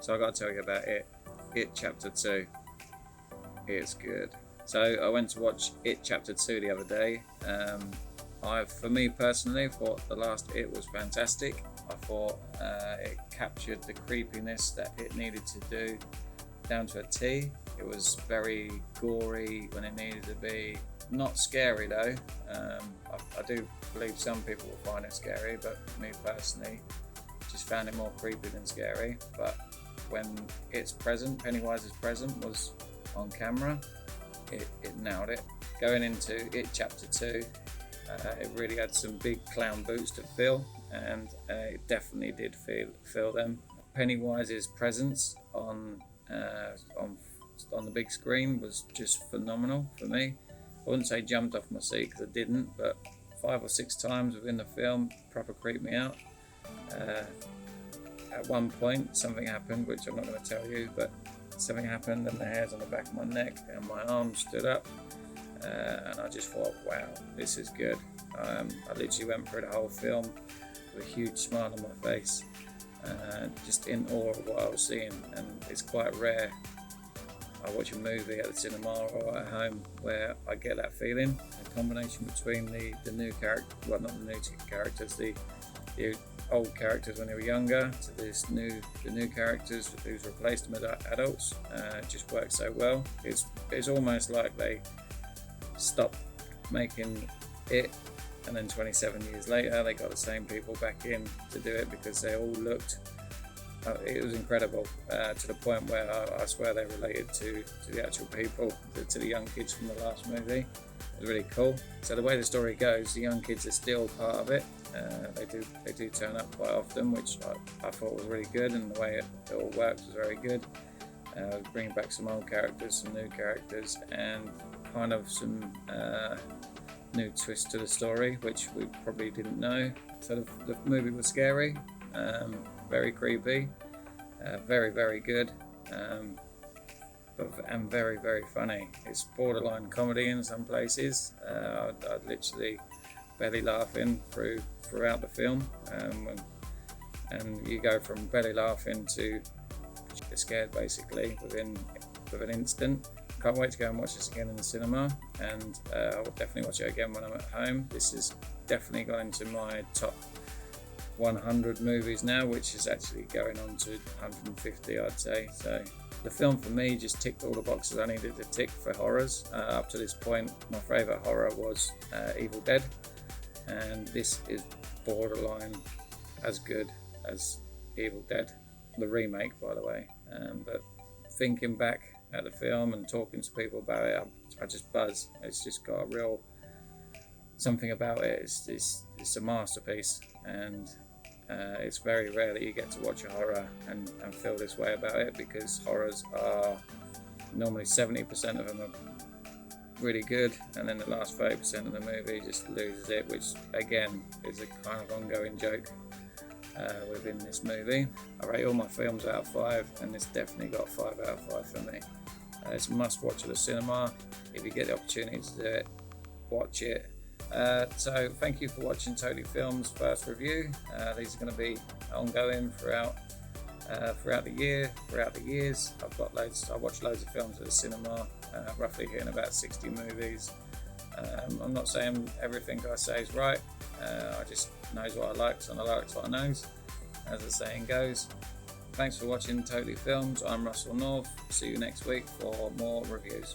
So I got to tell you about it. It Chapter 2. It's good. So I went to watch It Chapter 2 the other day. For me personally, thought the last It was fantastic. I thought it captured the creepiness that it needed to do down to a T. It was very gory when it needed to be. Not scary though. I do believe some people will find it scary, but me personally, just found it more creepy than scary. But when it's present, Pennywise is present, was on camera, it nailed it. Going into It Chapter 2, it really had some big clown boots to fill, and it definitely did fill them. Pennywise's presence on the big screen was just phenomenal for me. I wouldn't say jumped off my seat because I didn't, but 5 or 6 times within the film, proper creeped me out. At one point, something happened, which I'm not going to tell you, but something happened and the hairs on the back of my neck and my arms stood up, and I just thought, wow, this is good. I literally went through the whole film with a huge smile on my face, just in awe of what I was seeing, and it's quite rare. I watch a movie at the cinema or at home where I get that feeling, a combination between the new character, well, not the new characters, the old characters when they were younger, to the new characters who's replaced them with adults. It just works so well. It's almost like they stopped making it, and then 27 years later they got the same people back in to do it because they all looked. It was incredible, to the point where I swear they related to the actual people, to the young kids from the last movie. It was really cool. So the way the story goes, the young kids are still part of it. They do turn up quite often, which I thought was really good, and the way it all works was very good. Bringing back some old characters, some new characters, and kind of some new twist to the story, which we probably didn't know. So the movie was scary, very creepy, very, very good, and very, very funny. It's borderline comedy in some places. I'd literally belly laughing throughout the film, and you go from belly laughing to get scared basically within an instant. Can't wait to go and watch this again in the cinema, and I will definitely watch it again when I'm at home. This has definitely gone into my top 100 movies now, which is actually going on to 150, I'd say. So the film for me just ticked all the boxes I needed to tick for horrors. Up to this point, my favourite horror was Evil Dead, and this is borderline as good as Evil Dead, the remake, by the way. But thinking back at the film and talking to people about it, I just buzz. It's just got a real something about it. It's a masterpiece, and it's very rare that you get to watch a horror and feel this way about it, because horrors are normally 70% of them are really good, and then the last 30% of the movie just loses it, which again is a kind of ongoing joke within this movie. I rate all my films out of 5, and this definitely got 5 out of 5 for me. It's a must watch at the cinema. If you get the opportunity to do it, watch it. So thank you for watching Totally Films' first review. These are going to be ongoing throughout the year, throughout the years. I watch loads of films at the cinema, roughly hitting about 60 movies. I'm not saying everything I say is right. I just knows what I likes, and I likes what I knows, as the saying goes. Thanks for watching Totally Films. I'm Russell North. See you next week for more reviews.